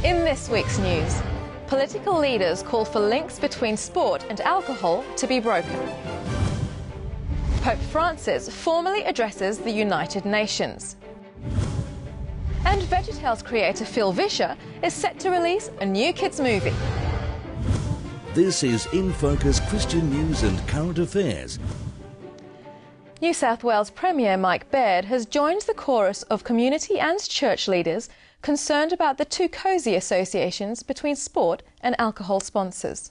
In this week's news, political leaders call for links between sport and alcohol to be broken. Pope Francis formally addresses the United Nations. And VeggieTales creator Phil Vischer is set to release a new kids' movie. This is InFocus Christian News and Current Affairs. New South Wales Premier Mike Baird has joined the chorus of community and church leaders concerned about the too cosy associations between sport and alcohol sponsors.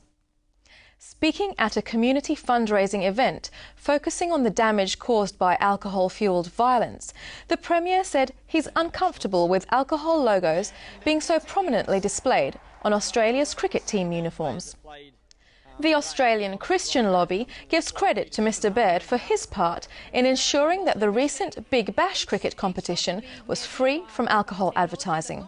Speaking at a community fundraising event focusing on the damage caused by alcohol-fuelled violence, the Premier said he's uncomfortable with alcohol logos being so prominently displayed on Australia's cricket team uniforms. The Australian Christian lobby gives credit to Mr Baird for his part in ensuring that the recent Big Bash cricket competition was free from alcohol advertising.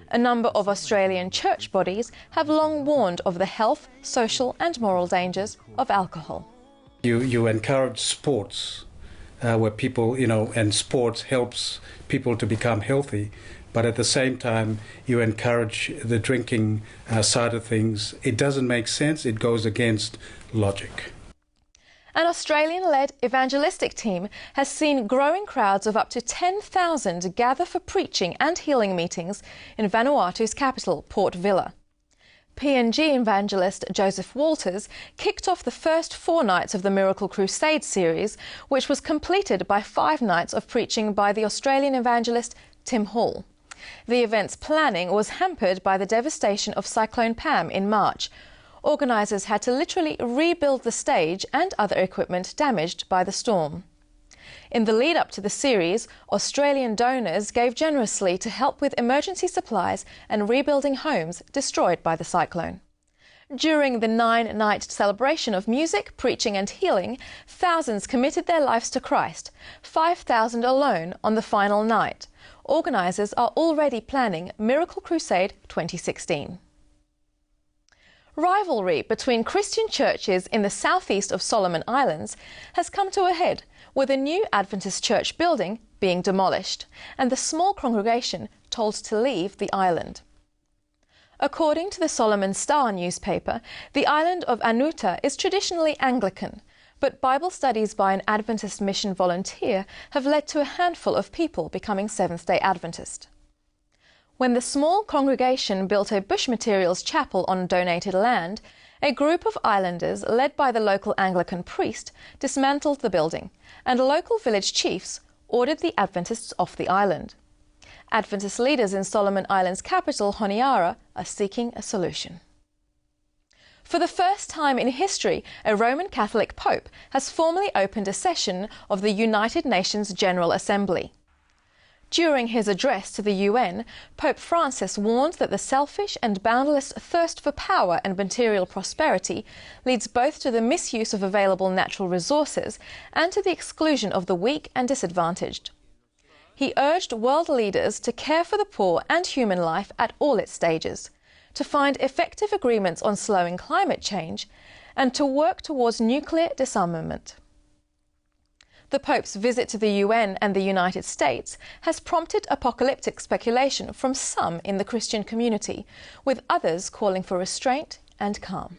A number of Australian church bodies have long warned of the health, social and moral dangers of alcohol. You encourage sports where people, and sports helps people to become healthy. But at the same time, you encourage the drinking side of things. It doesn't make sense. It goes against logic. An Australian-led evangelistic team has seen growing crowds of up to 10,000 gather for preaching and healing meetings in Vanuatu's capital, Port Vila. PNG evangelist Joseph Walters kicked off the first 4 nights of the Miracle Crusade series, which was completed by 5 nights of preaching by the Australian evangelist Tim Hall. The event's planning was hampered by the devastation of Cyclone Pam in March. Organisers had to literally rebuild the stage and other equipment damaged by the storm. In the lead-up to the series, Australian donors gave generously to help with emergency supplies and rebuilding homes destroyed by the cyclone. During the 9-night celebration of music, preaching and healing, thousands committed their lives to Christ, 5,000 alone on the final night. Organisers are already planning Miracle Crusade 2016. Rivalry between Christian churches in the southeast of Solomon Islands has come to a head, with a new Adventist church building being demolished and the small congregation told to leave the island. According to the Solomon Star newspaper, the island of Vanuatu is traditionally Anglican, but Bible studies by an Adventist mission volunteer have led to a handful of people becoming Seventh-day Adventist. When the small congregation built a bush materials chapel on donated land, a group of islanders led by the local Anglican priest dismantled the building, and local village chiefs ordered the Adventists off the island. Adventist leaders in Solomon Islands' capital, Honiara, are seeking a solution. For the first time in history, a Roman Catholic Pope has formally opened a session of the United Nations General Assembly. During his address to the UN, Pope Francis warned that the selfish and boundless thirst for power and material prosperity leads both to the misuse of available natural resources and to the exclusion of the weak and disadvantaged. He urged world leaders to care for the poor and human life at all its stages, to find effective agreements on slowing climate change, and to work towards nuclear disarmament. The Pope's visit to the UN and the United States has prompted apocalyptic speculation from some in the Christian community, with others calling for restraint and calm.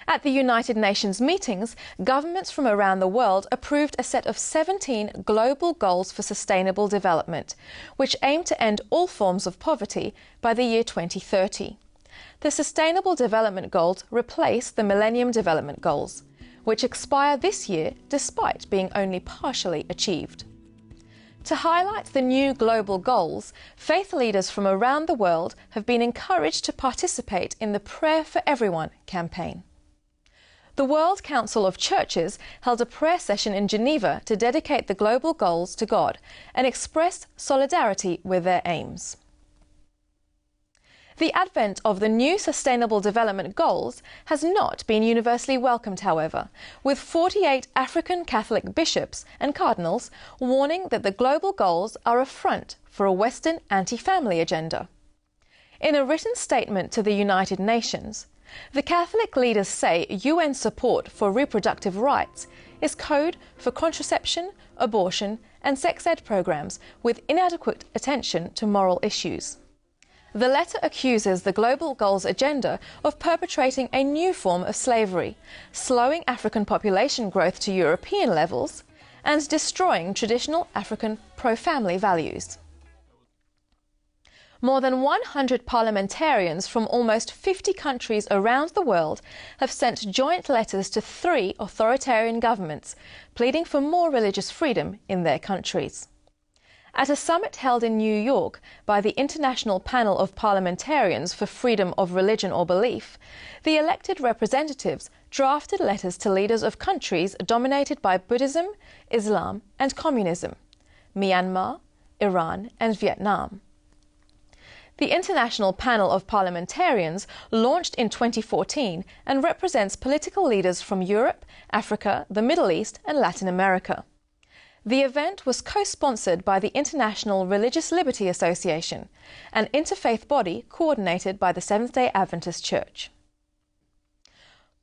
At the United Nations meetings, governments from around the world approved a set of 17 global goals for sustainable development, which aim to end all forms of poverty by the year 2030. The Sustainable Development Goals replace the Millennium Development Goals, which expire this year despite being only partially achieved. To highlight the new global goals, faith leaders from around the world have been encouraged to participate in the Prayer for Everyone campaign. The World Council of Churches held a prayer session in Geneva to dedicate the global goals to God and express solidarity with their aims. The advent of the new Sustainable Development Goals has not been universally welcomed, however, with 48 African Catholic bishops and cardinals warning that the global goals are a front for a Western anti-family agenda. In a written statement to the United Nations, the Catholic leaders say UN support for reproductive rights is code for contraception, abortion and sex ed programs with inadequate attention to moral issues. The letter accuses the Global Goals agenda of perpetrating a new form of slavery, slowing African population growth to European levels, and destroying traditional African pro-family values. More than 100 parliamentarians from almost 50 countries around the world have sent joint letters to 3 authoritarian governments, pleading for more religious freedom in their countries. At a summit held in New York by the International Panel of Parliamentarians for Freedom of Religion or Belief, the elected representatives drafted letters to leaders of countries dominated by Buddhism, Islam and Communism: Myanmar, Iran and Vietnam. The International Panel of Parliamentarians launched in 2014 and represents political leaders from Europe, Africa, the Middle East and Latin America. The event was co-sponsored by the International Religious Liberty Association, an interfaith body coordinated by the Seventh-day Adventist Church.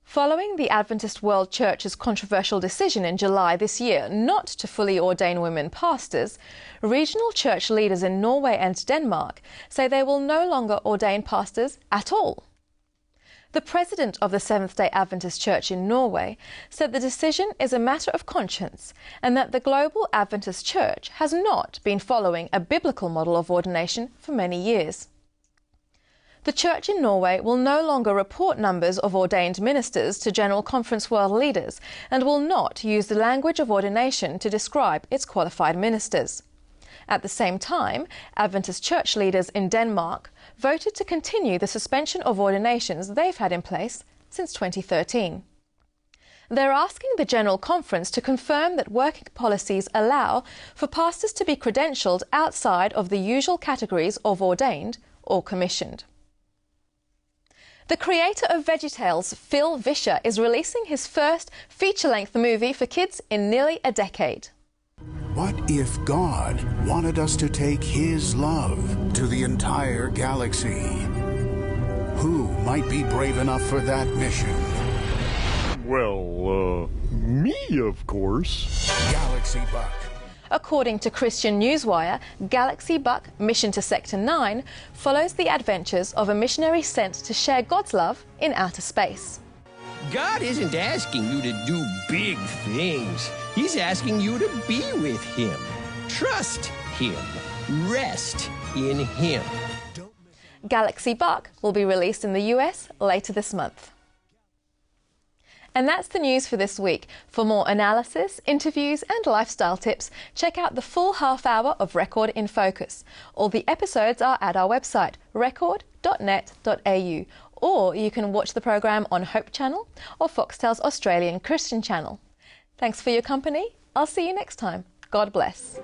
Following the Adventist World Church's controversial decision in July this year not to fully ordain women pastors, regional church leaders in Norway and Denmark say they will no longer ordain pastors at all. The president of the Seventh-day Adventist Church in Norway said the decision is a matter of conscience and that the global Adventist Church has not been following a biblical model of ordination for many years. The Church in Norway will no longer report numbers of ordained ministers to General Conference world leaders and will not use the language of ordination to describe its qualified ministers. At the same time, Adventist church leaders in Denmark voted to continue the suspension of ordinations they've had in place since 2013. They're asking the General Conference to confirm that working policies allow for pastors to be credentialed outside of the usual categories of ordained or commissioned. The creator of VeggieTales, Phil Vischer, is releasing his first feature-length movie for kids in nearly a decade. What if God wanted us to take His love to the entire galaxy? Who might be brave enough for that mission? Well, me, of course. Galaxy Buck. According to Christian Newswire, Galaxy Buck Mission to Sector 9 follows the adventures of a missionary sent to share God's love in outer space. God isn't asking you to do big things. He's asking you to be with Him. Trust Him. Rest in Him. Galaxy Buck will be released in the US later this month. And that's the news for this week. For more analysis, interviews and lifestyle tips, check out the full half hour of Record in Focus. All the episodes are at our website, record.net.au, or you can watch the programme on Hope Channel or Foxtel's Australian Christian channel. Thanks for your company. I'll see you next time. God bless.